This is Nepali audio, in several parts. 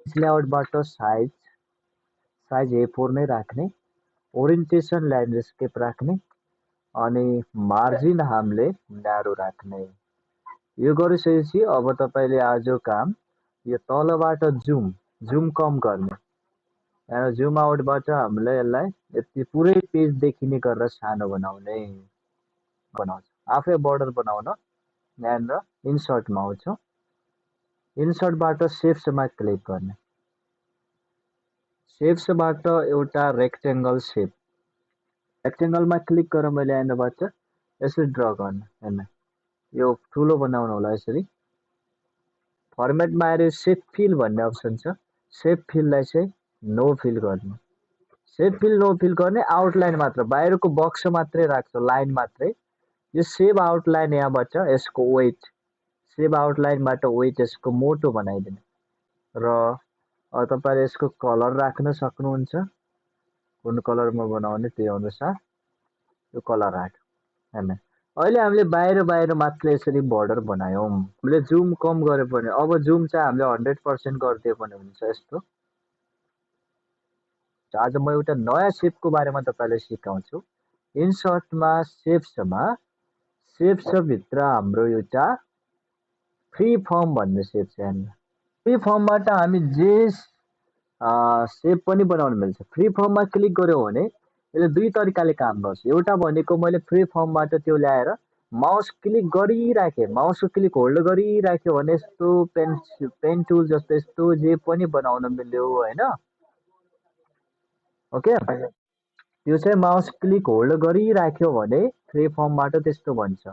लेआउटबाट साइज साइज A4 नै राख्ने, ओरिएन्टेसन ल्यान्डस्केप राख्ने, अनि मार्जिन हामीले न्यारो राख्ने। यो गरिसकेपछि अब तपाईँले आज काम यो तलबाट जुम जुम कम गर्ने। यहाँ जुम आउटबाट हामीले यसलाई यति पुरै पेज देखिने गरेर सानो बनाउने। बनाउँछ आफै बोर्डर बनाउन यहाँनिर इन्सर्टमा आउँछ। इन्सर्टबाट सेप्समा क्लिक गर्ने। सेप्सबाट एउटा रेक्टेंगल सेप, रेक्टेंगलमा क्लिक गरेर मैले यहाँबाट यसरी ड्र गर्ने। हेर्नु यो ठुलो बनाउनु होला यसरी। फर्मेटमा आएर सेप फिल भन्ने अप्सन छ, सेप फिललाई चाहिँ नो फिल गर्ने। सेप फिल नो फिल गर्ने, आउटलाइन मात्र बाहिरको बक्स मात्रै राख्छ, लाइन मात्रै। यो सेभ आउटलाइन यहाँबाट यसको वेट, सेभ आउटलाइनबाट वेट यसको मोटो बनाइदिने र तपाईले यसको कलर राख्न सक्नुहुन्छ। कुन कलरमा बनाउने त्यो अनुसार यो कलर राख। हैन अहिले हामीले बाहिर बाहिर मात्र यसरी बोर्डर बनायौं। हामीले जुम कम गरे पनि अब जुम चाहिँ हामीले 100% गरिदिए पनि हुन्छ यस्तो। आज म एउटा नयाँ शेपको बारेमा तपाईलाई सिकाउँछु। इन्सर्टमा शेप्स भित्र हाम्रो एउटा फ्री फर्म भन्ने शेप छ। हेर्नु फ्री फर्मबाट हामी जे शेप पनि बनाउन मिल्छ। फ्री फर्ममा क्लिक गर्यो भने यसले दुई तरिकाले काम गर्छ। एउटा भनेको मैले फ्री फर्मबाट त्यो ल्याएर माउस क्लिक गरिराखे, माउसको क्लिक होल्ड गरिराख्यो भने यस्तो पेन टुल जस्तो यस्तो जे पनि बनाउन मिल्यो हैन। ओके त्यो चाहिँ माउस क्लिक होल्ड गरिराख्यो भने फ्री फर्मबाट त्यस्तो भन्छ।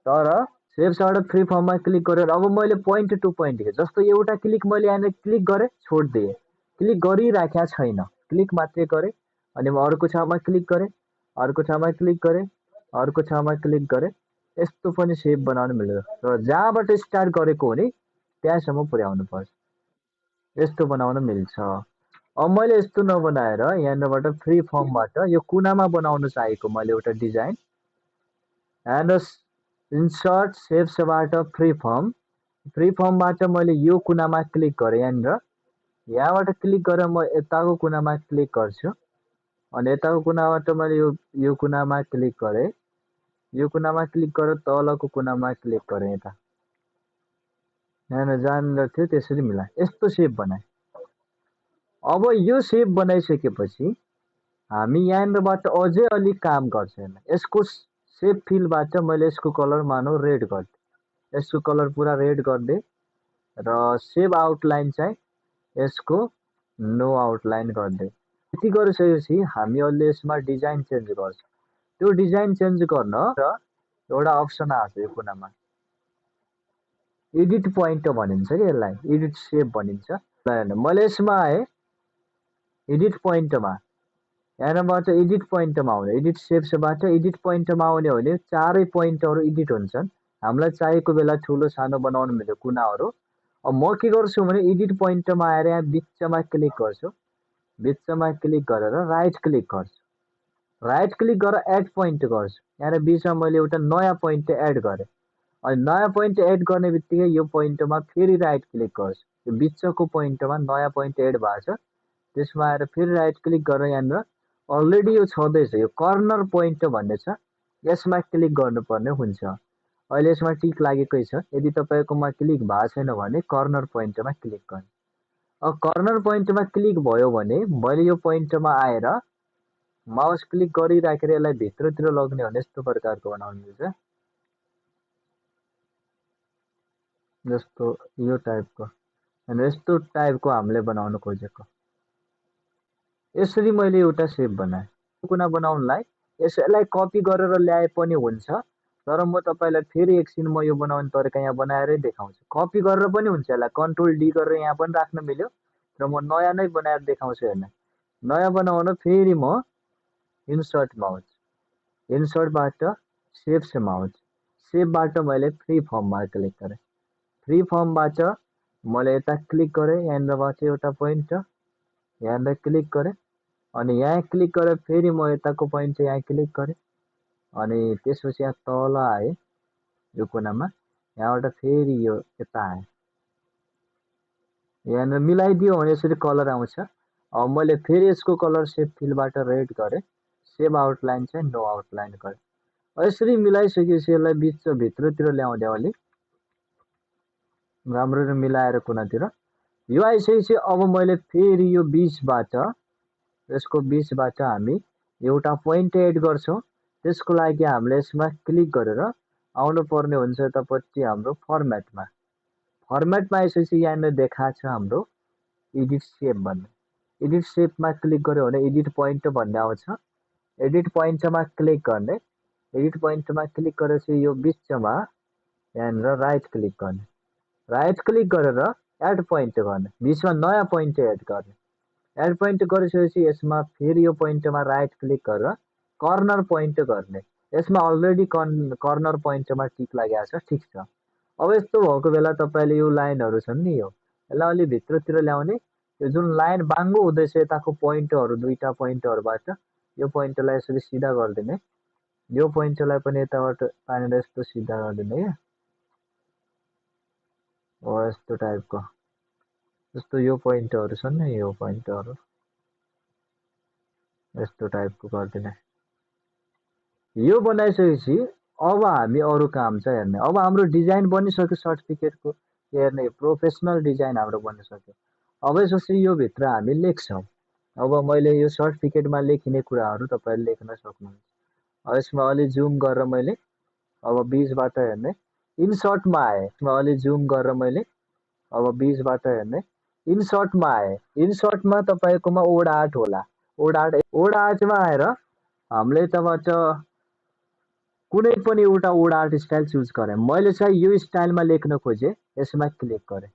तर शेप्सबाट फ्री फर्ममा क्लिक गरेर अब मैले पोइन्ट टु पोइन्ट के जस्तो एउटा क्लिक मैले यहाँ क्लिक गरे छोड्दिए, क्लिक गरिराखेको छैन, क्लिक मात्रै गरे अनि म अर्को ठाउँमा क्लिक गरे, अर्को ठाउँमा क्लिक गरे, अर्को ठाउँमा क्लिक गरे, यस्तो पनि शेप बनाउन मिल्छ। र जहाँबाट स्टार्ट गरेको हो नि त्यहाँसम्म पुर्याउनु पर्छ, यस्तो बनाउन मिल्छ। अब मैले यस्तो नबनाएर यहाँबाट फ्री फर्मबाट यो कुनामा बनाउन चाहेको मैले एउटा डिजाइन एन्ड इन्सर्ट शेप्सबाट फ्री फर्म, फ्री फर्मबाट मैले यो कुनामा क्लिक गरेँ। यहाँबाट क्लिक गरेर म यताको कुनामा क्लिक गर्छु अनि यताको कुनाबाट मैले यो कुनामा क्लिक गरेँ, यो कुनामा क्लिक गरेर तलको कुनामा क्लिक गरेँ। यता यहाँ जहाँनिर थियो त्यसरी मिलाएँ, यस्तो शेप बनाएँ। अब यो शेप बनाइसकेपछि हामी यहाँबाट अझै अलिक काम गर्छ। यसको शेप फिलबाट मैले यसको कलर मानौ रेड गर्दै, यसको कलर पुरा रेड गर्दै र शेप आउटलाइन चाहिँ यसको नो आउटलाइन गर्दै। यति गरिसकेपछि हामी अहिले यसमा डिजाइन चेन्ज गर्छ। त्यो डिजाइन चेन्ज गर्न र एउटा अप्सन आछ यो कुनामा, एडिट पोइन्ट भनिन्छ कि यसलाई, एडिट शेप भनिन्छ। मैले यसमा आए एडिट पोइन्टमा, यहाँबाट एडिट पोइन्टमा आउने, एडिट शेप्सबाट एडिट पोइन्टमा आउने भने चारै पोइन्टहरु एडिट हुन्छन्। हामीलाई चाहिएको बेला ठुलो सानो बनाउन मिल्यो कुनाहरु। अब म के गर्छु भने एडिट पोइन्टमा आएर यहाँ बिचमा क्लिक गर्छु, बिचमा क्लिक गरेर राइट क्लिक गर्छु, राइट क्लिक गरेर एड पोइन्ट गर्छु। यहाँ बिचमा मैले एउटा नयाँ पोइन्ट एड गरेँ अनि नयाँ पोइन्ट एड गर्ने बित्तिकै यो पोइन्टमा फेरि राइट क्लिक गर्छु, यो बिचको पोइन्टमा नयाँ पोइन्ट एड भएको छ त्यसमा आएर फेरि राइट क्लिक गरेर यहाँनिर अलरेडी यो छँदैछ, यो कर्नर पोइन्ट भन्ने छ, यसमा क्लिक गर्नुपर्ने हुन्छ। अहिले यसमा टिक लागेकै छ, यदि तपाईकोमा क्लिक भएको छैन भने कर्नर पोइन्टमा क्लिक गर्ने। अब कर्नर पोइन्टमा क्लिक भयो भने मैले यो पोइन्टमा आएर माउस क्लिक गरिराखेर यसलाई भित्रतिर लग्ने भने यस्तो प्रकारको बनाउन मिल्छ। जस्तो यो टाइपको अनि यस्तो टाइपको हामीले बनाउन खोजेको। यसरी मैले एउटा शेप बनाएँ। कुना बनाउनलाई यसलाई कपी गरेर ल्याए पनि हुन्छ, तर म तपाईलाई फेरि एकछिन म यो बनाउने तरिका यहाँ बनाएरै देखाउँछु। कपी गरेर पनि हुन्छ, यसलाई कन्ट्रोल डी गरेर यहाँ पनि राख्न मिल्यो र म नयाँ नै बनाएर देखाउँछु। हेर्न नयाँ बनाउन फेरि म इन्सर्टमा आउँछु, इन्सर्टबाट शेप्समा आउँछु, शेपबाट मैले फ्री फर्ममा क्लिक गरेँ, फ्री फर्मबाट मैले यता क्लिक गरेँ, यहाँनिरबाट एउटा पोइन्ट यहाँनिर क्लिक गरेँ अनि यहाँ क्लिक गरेर फेरि म यताको पोइन्ट यहाँ क्लिक गरेँ अनि त्यसपछि यहाँ तल आएँ यो कुनामा, यहाँबाट फेरि यो यता आएँ, यहाँनिर मिलाइदियो भने यसरी कलर आउँछ। अब मैले फेरि यसको कलर सेप फिलबाट रेड गरेँ, सेभ आउटलाइन चाहिँ नो आउटलाइन गरेँ। यसरी मिलाइसकेपछि यसलाई भित्रतिर ल्याउँदै अलिक राम्ररी मिलाएर कुनातिर यो आइसकेपछि अब मैले फेरि यो बीचबाट यसको बीचबाट हामी एउटा पोइन्ट एड गर्छौँ। त्यसको लागि हामीले यसमा क्लिक गरेर आउनु पर्ने हुन्छ यतापट्टि हाम्रो फर्मेटमा। फर्मेटमा आइसकेपछि यहाँनिर देखाएको छ हाम्रो एडिट सेप भन्ने। एडिट सेपमा क्लिक गर्यो भने एडिट पोइन्ट भन्ने आउँछ। एडिट पोइन्टमा क्लिक गर्ने। एडिट पोइन्टमा क्लिक गरेपछि यो बिचमा यहाँनिर राइट क्लिक गर्ने। राइट क्लिक गरेर एड पोइन्ट गर्ने। बिचमा नयाँ पोइन्ट एड गर्ने। एड पोइन्ट गरिसकेपछि यसमा फेरि यो पोइन्टमा राइट क्लिक गरेर कर्नर पोइन्ट गर्ने। यसमा अलरेडी कर्नर पोइन्टमा टिक लागेको छ, ठिक छ। अब यस्तो भएको बेला तपाईँले यो लाइनहरू छन् नि यसलाई अलि भित्रतिर ल्याउने। यो जुन लाइन बाङ्गो हुँदैछ यताको पोइन्टहरू दुईटा पोइन्टहरूबाट यो पोइन्टलाई यसरी सिधा गरिदिने। यो पोइन्टलाई पनि यताबाट तानेर यस्तो सिधा गरिदिने क्या। हो यस्तो टाइपको। जस्तो यो पोइन्टहरू छन् नि यो पोइन्टहरू यस्तो टाइपको गरिदिने। यो बनाइसकेपछि अब हामी अरू काम चाहिँ हेर्ने। अब हाम्रो डिजाइन बनिसक्यो सर्टिफिकेटको हेर्ने, प्रोफेसनल डिजाइन हाम्रो बनिसक्यो। अब यसपछि यो भित्र हामी लेख्छौँ। अब मैले यो सर्टिफिकेटमा लेखिने कुराहरू तपाईँले लेख्न सक्नुहुन्छ। अब यसमा अलि जुम गरेर मैले अब बीचबाट हेर्ने, इन्सर्टमा आएँ। यसमा अलि जुम गरेर मैले अब बीचबाट हेर्ने, इन्सर्टमा आएँ। इन्सर्टमा तपाईँकोमा ओड आर्ट होला। ओड आर्टमा आएर हामीले यताबाट कुनै पनि एउटा ओड आर्ट स्टाइल चुज गरेँ। मैले चाहिँ यो स्टाइलमा लेख्न खोजेँ, यसमा क्लिक गरेँ।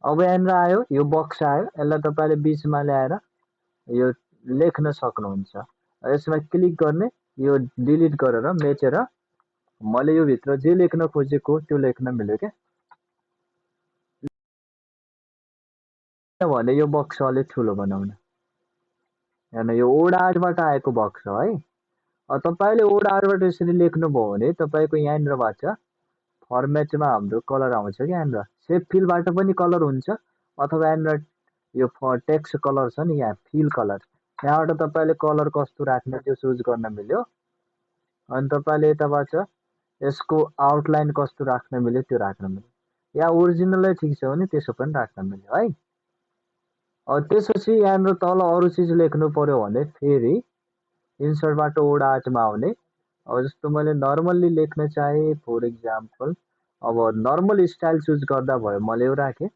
अब यहाँनिर आयो, यो बक्स आयो। यसलाई तपाईँले बिचमा ल्याएर यो लेख्न सक्नुहुन्छ। यसमा क्लिक गर्ने, यो डिलिट गरेर मेचेर मैले यो भित्र जे लेख्न खोजेको त्यो लेख्न मिल्यो क्या। भने यो बक्स अलिक ठुलो बनाउन। हेर्नु यो ओड आर्टबाट आएको बक्स हो है। तपाईँले ओड आर्टबाट यसरी लेख्नुभयो भने तपाईँको यहाँनिरबाट फर्मेटमा हाम्रो कलर आउँछ क्या। यहाँनिर सेप फिलबाट पनि कलर हुन्छ, अथवा यहाँनिर यो टेक्स्ट कलर छ नि यहाँ फिल कलर, यहाँबाट तपाईँले कलर कस्तो राख्ने त्यो चुज गर्न मिल्यो। अनि तपाईँले यताबाट यसको आउटलाइन कस्तो राख्न मिल्यो त्यो राख्न मिल्यो। या ओरिजिनलै ठिक छ भने त्यसो पनि राख्न मिल्यो है। त्यसपछि यहाँनिर तल अरू चिज लेख्नु पर्यो भने फेरि इन्सर्टबाट ओड आर्टमा आउने। अब जस्तो मैले नर्मल्ली लेख्न चाहे, फर इक्जाम्पल अब नर्मल स्टाइल चुज गर्दा भयो। मैले यो राखेँ,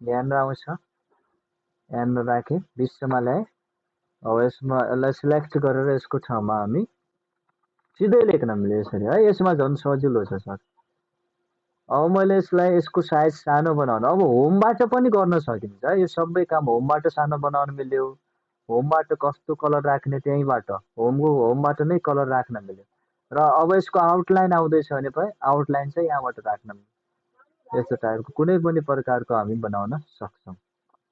यहाँनिर आउँछ, यहाँनिर राखेँ, बिचमा ल्याएँ। अब यसमा यसलाई सिलेक्ट गरेर यसको ठाउँमा हामी सिधै लेख्न मिल्यो यसरी है। यसमा झन् सजिलो छ सर। अब मैले यसलाई यसको साइज सानो बनाउनु। अब होमबाट पनि गर्न सकिन्छ। यो सबै काम होमबाट सानो बनाउन मिल्यो। होमबाट कस्तो कलर राख्ने त्यहीँबाट होमबाट नै कलर राख्न मिल्यो। र अब यसको आउटलाइन आउँदैछ भने पनि आउटलाइन चाहिँ यहाँबाट राख्न मिल्यो। यस्तो टाइपको कुनै पनि प्रकारको हामी बनाउन सक्छौँ।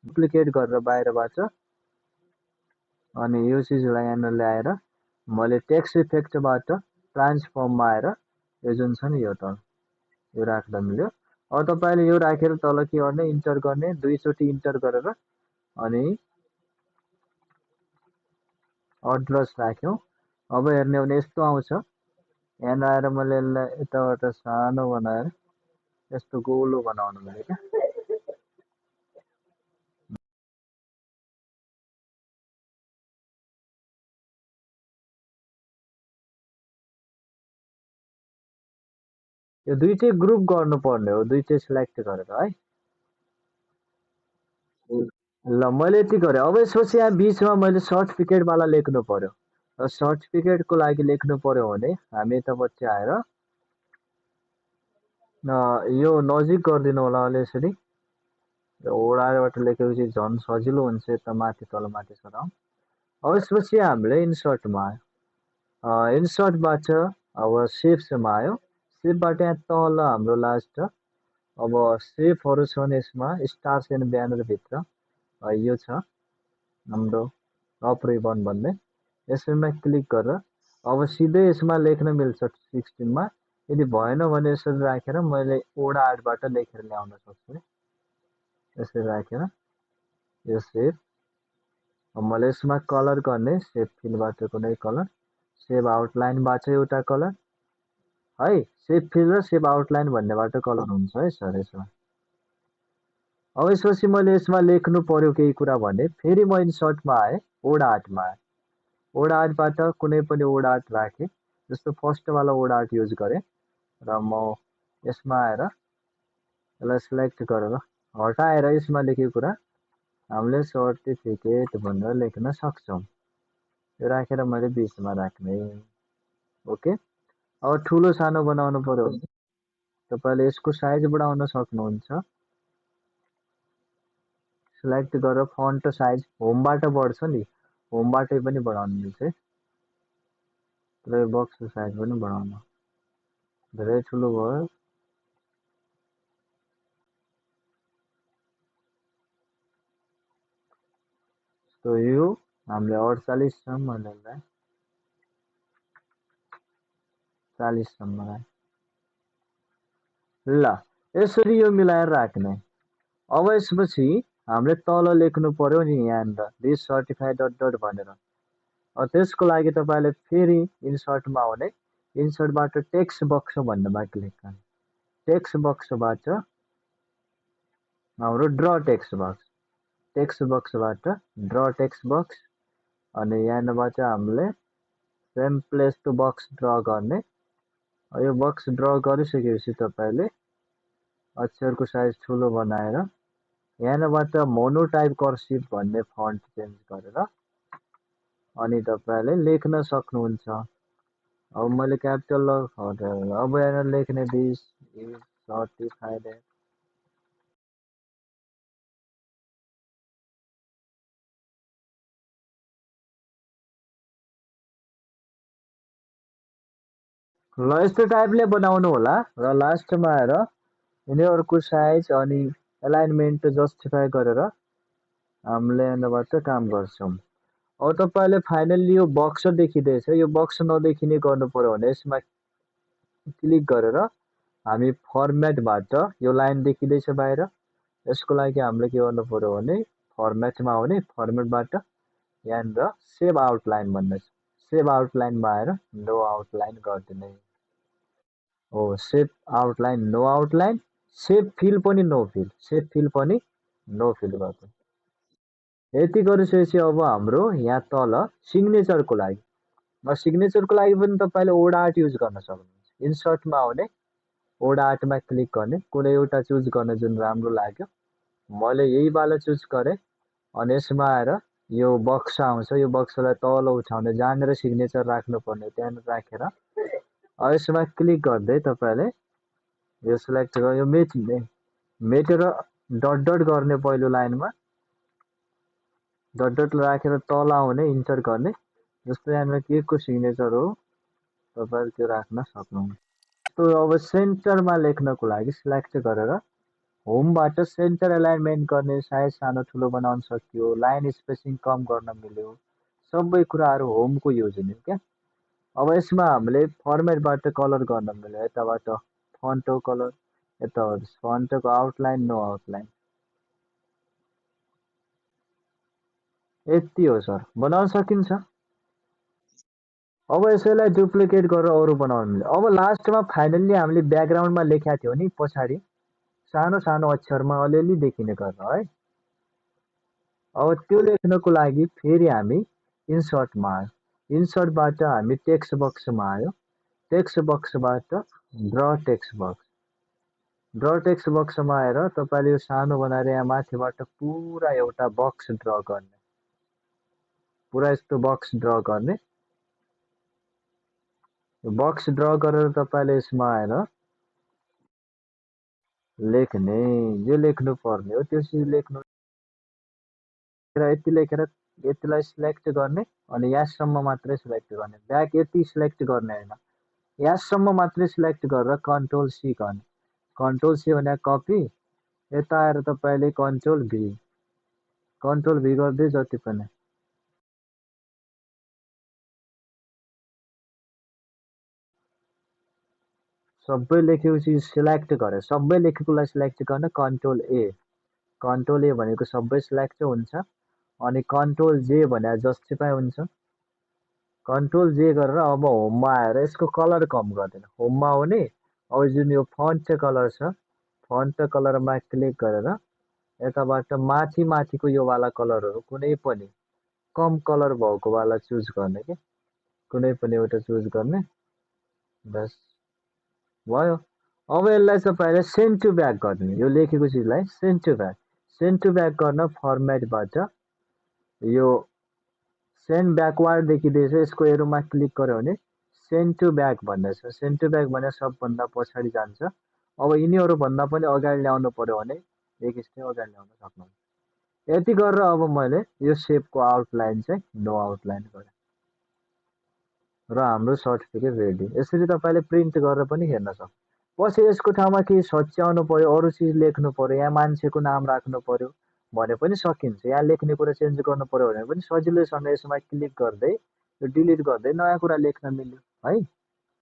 डुप्लिकेट गरेर बाहिरबाट अनि यो चिजलाई यहाँनिर ल्याएर मैले टेक्स्ट इफेक्टबाट ट्रान्सफर्ममा आएर यो जुन छ नि यो त यो राख्दा मिल्यो। अब तपाईँले यो राखेर तल के गर्ने, इन्टर गर्ने, दुईचोटि इन्टर गरेर अनि एड्रेस राख्यौँ। अब हेर्ने हो भने यस्तो आउँछ। यहाँ आएर मैले यसलाई यताबाट सानो बनाएर यस्तो गोलो बनाउनु मिल्यो क्या। यो दुईटै ग्रुप गर्नुपर्ने हो, दुईटै सिलेक्ट गरेर है। ल मैले यति गरेँ। अब यसपछि यहाँ बिचमा मैले सर्टिफिकेटवाला लेख्नु पर्यो। र सर्टिफिकेटको लागि लेख्नु पर्यो भने हामी यतापट्टि आएर यो नजिक गरिदिनु होला अलि यसरी। ओडाबाट लेखेपछि झन् सजिलो हुन्छ, यता माथि तल माथि सराउँ। अब यसपछि हामीले इन्सर्टमा आयो। इन्सर्टबाट अब सेप्समा आयो। सेपबाट यहाँ तल हाम्रो लास्ट अब सेपहरू छ भने यसमा स्टार्स एन्ड ब्यानरभित्र यो छ हाम्रो टप रिबन भन्ने। यसमा क्लिक गरेर अब सिधै यसमा लेख्न मिल्छ 16मा। यदि भएन भने यसरी राखेर मैले ओडा आर्टबाट लेखेर ल्याउन सक्छु। यसरी राखेर यो सेभ। मैले यसमा कलर गर्ने सेभ फिलबाट कुनै कलर, सेभ आउटलाइनबाट एउटा कलर है। सेभ फिल र सेभ आउटलाइन भन्नेबाट कलर हुन्छ है सर यसमा। अब यसपछि मैले यसमा लेख्नु पर्यो केही कुरा भने फेरि म इन्सर्टमा आएँ, ओड आर्टमा आएँ। ओड आर्टबाट कुनै पनि ओड आर्ट राखेँ, जस्तो फर्स्टवाला ओड आर्ट युज गरेँ र म यसमा आएर यसलाई सिलेक्ट गरेर हटाएर यसमा लेखेको कुरा हामीले सर्टिफिकेट भनेर लेख्न सक्छौँ। यो राखेर मैले 20 मा राख्ने। ओके। अब ठुलो सानो बनाउनु पर्यो भने तपाईँले यसको साइज बढाउन सक्नुहुन्छ। सिलेक्ट गरेर फन्ट साइज होमबाट बढ्छ नि, होमबाटै पनि बढाउन मिल्छ। र बक्सको साइज पनि बढाउन धेरै ठुलो भयो। तो यो हामीले 48 सम्म ल्याउँदा 40 सम्म राख्छ। ल यसरी यो मिलाएर राख्ने। अब यसपछि हामीले तल लेख्नु पर्यो नि यहाँनिर दिस सर्टिफाइड डट डट भनेर। त्यसको लागि तपाईँले फेरि इन्सर्टमा आउने, इन्सर्टबाट टेक्स्ट बक्स भन्नेमा क्लिक गर्ने। टेक्स्ट बक्सबाट हाम्रो ड्र टेक्स्ट बक्स, टेक्स्ट बक्सबाट ड्र टेक्स्ट बक्स अनि यहाँबाट हामीले same place to box draw गर्ने। यो बक्स ड्र गरिसकेपछि तपाईँले अक्षरको साइज ठुलो बनाएर यहाँबाट मोनो टाइप कर्सिभ भन्ने फन्ट चेन्ज गरेर अनि तपाईँले लेख्न सक्नुहुन्छ। अब मैले क्यापिटल हटाएर अब यहाँ लेख्ने दिस इज सर्टिफाइड। ल यस्तो टाइपले बनाउनु होला र लास्टमा आएर यिनीहरूको साइज अनि एलाइनमेन्ट जस्टिफाई गरेर हामीले यहाँबाट काम गर्छौँ। अब तपाईँले फाइनल्ली यो बक्स देखिँदैछ, यो बक्स नदेखिने गर्नु पर्यो भने यसमा क्लिक गरेर हामी फर्मेटबाट यो लाइन देखिँदैछ बाहिर, यसको लागि हामीले के गर्नु पर्यो भने फर्मेटमा आउने, फर्मेटबाट यहाँनिर सेभ आउटलाइन भन्ने छ, सेभ आउटलाइनमा आएर नो आउटलाइन गरिदिने हो। Save outline no outline, save fill पनि नो फिल, सेभ फिल पनि नो फिल गर्छ। यति गरिसकेपछि अब हाम्रो यहाँ तल सिग्नेचरको लागि पनि तपाईँले ओड आर्ट युज गर्न सक्नुहुन्छ। इन्सर्टमा आउने, ओड आर्टमा क्लिक गर्ने, कुनै एउटा चुज गर्ने जुन राम्रो लाग्यो। मैले यहीवाला चुज गरेँ अनि यसमा आएर यो बक्स आउँछ, यो बक्सलाई तल उठाउने, जहाँनिर सिग्नेचर राख्नुपर्ने त्यहाँनिर राखेर यसमा क्लिक गर्दै तपाईँले यो सिलेक्ट गरेर यो मेटेर डट डट गर्ने, पहिलो लाइनमा डट डट राखेर तल आउने, इन्टर गर्ने, जस्तो यहाँनिर के को सिग्नेचर हो तपाईँले त्यो राख्न सक्नुहुन्छ। तो अब सेन्टरमा लेख्नको लागि सिलेक्ट गरेर होमबाट सेन्टर एलाइनमेन्ट गर्ने, साइज सानो ठुलो बनाउन सकियो, लाइन स्पेसिङ कम गर्न मिल्यो, सबै कुराहरू होमको युज हुने क्या। अब यसमा हामीले फर्मेटबाट कलर गर्न मिल्यो, यताबाट फन्टको कलर, यताबाट फन्टको आउटलाइन नो आउटलाइन। यति हो सर, बनाउन सकिन्छ। अब यसैलाई डुप्लिकेट गरेर अरू बनाउन मिल्यो। अब लास्टमा फाइनल्ली हामीले ब्याकग्राउन्डमा लेखेका थियौँ नि पछाडि सानो सानो अक्षरमा अलिअलि देखिने गर्न है। अब त्यो लेख्नको लागि फेरि हामी इन्सर्टमा आयो, इन्सर्टबाट हामी टेक्स्ट बक्समा आयो, टेक्स्ट बक्सबाट draw text box, draw text बक्समा आएर तपाईँले यो सानो बनाएर यहाँ माथिबाट पुरा एउटा बक्स ड्र गर्ने, पुरा यस्तो बक्स ड्र गर्ने। बक्स ड्र गरेर तपाईँले यसमा आएर लेख्ने, जे लेख्नु पर्ने हो त्यो चिज लेख्नु। यति लेखेर यतिलाई सिलेक्ट गर्ने अनि यहाँसम्म मात्रै सिलेक्ट गर्ने, ब्याक यति सिलेक्ट गर्ने होइन, यहाँसम्म मात्रै सिलेक्ट गरेर कन्ट्रोल सी गर्ने। कन्ट्रोल सी भने कपी, यता आएर तपाईँले कन्ट्रोल भी गर्दै जति पनि सबै लेखेपछि सिलेक्ट गरे, सबै लेखेकोलाई सिलेक्ट गर्न कन्ट्रोल ए, कन्ट्रोल ए भनेको सबै सिलेक्ट हुन्छ अनि कन्ट्रोल जे भने जस्टिफाई हुन्छ कन्ट्रोल जे गरेर अब होममा आएर यसको कलर कम गर्दैन होममा आउने अब जुन यो फन्ट कलर छ फन्ट कलरमा क्लिक गरेर यताबाट माथि माथिको यो वाला कलरहरू कुनै पनि कम कलर भएको वाला चुज गर्ने के कुनै पनि एउटा चुज गर्ने बस भयो अब यसलाई चाहिँ पहिला सेन्ड टु ब्याक गर्ने यो लेखेको चिजलाई सेन्ड टु ब्याक गर्न फर्मेटबाट यो सेन्ड ब्याकवार्ड देखिँदैछ यसको एरोमा क्लिक गर्यो भने सेन्ड टु ब्याक भन्ने छ सेन्ड टु ब्याक भने सबभन्दा पछाडि जान्छ अब यिनीहरू भन्दा पनि अगाडि ल्याउनु पर्यो भने एक स्टेप अगाडि ल्याउन सक्नुहुन्छ यति गरेर अब मैले यो सेपको आउटलाइन चाहिँ नो आउटलाइन गरेँ र हाम्रो सर्टिफिकेट रेडी यसरी तपाईँले प्रिन्ट गरेर पनि हेर्न सक्नुहुन्छ पछि यसको ठाउँमा केही सच्याउनु पर्यो अरू चिज लेख्नु पर्यो यहाँ मान्छेको नाम राख्नु पर्यो भने पनि सकिन्छ यहाँ लेख्ने कुरा चेन्ज गर्नु पर्यो भने पनि सजिलैसँग यसमा क्लिक गर्दै यो डिलिट गर्दै नयाँ कुरा लेख्न मिल्यो है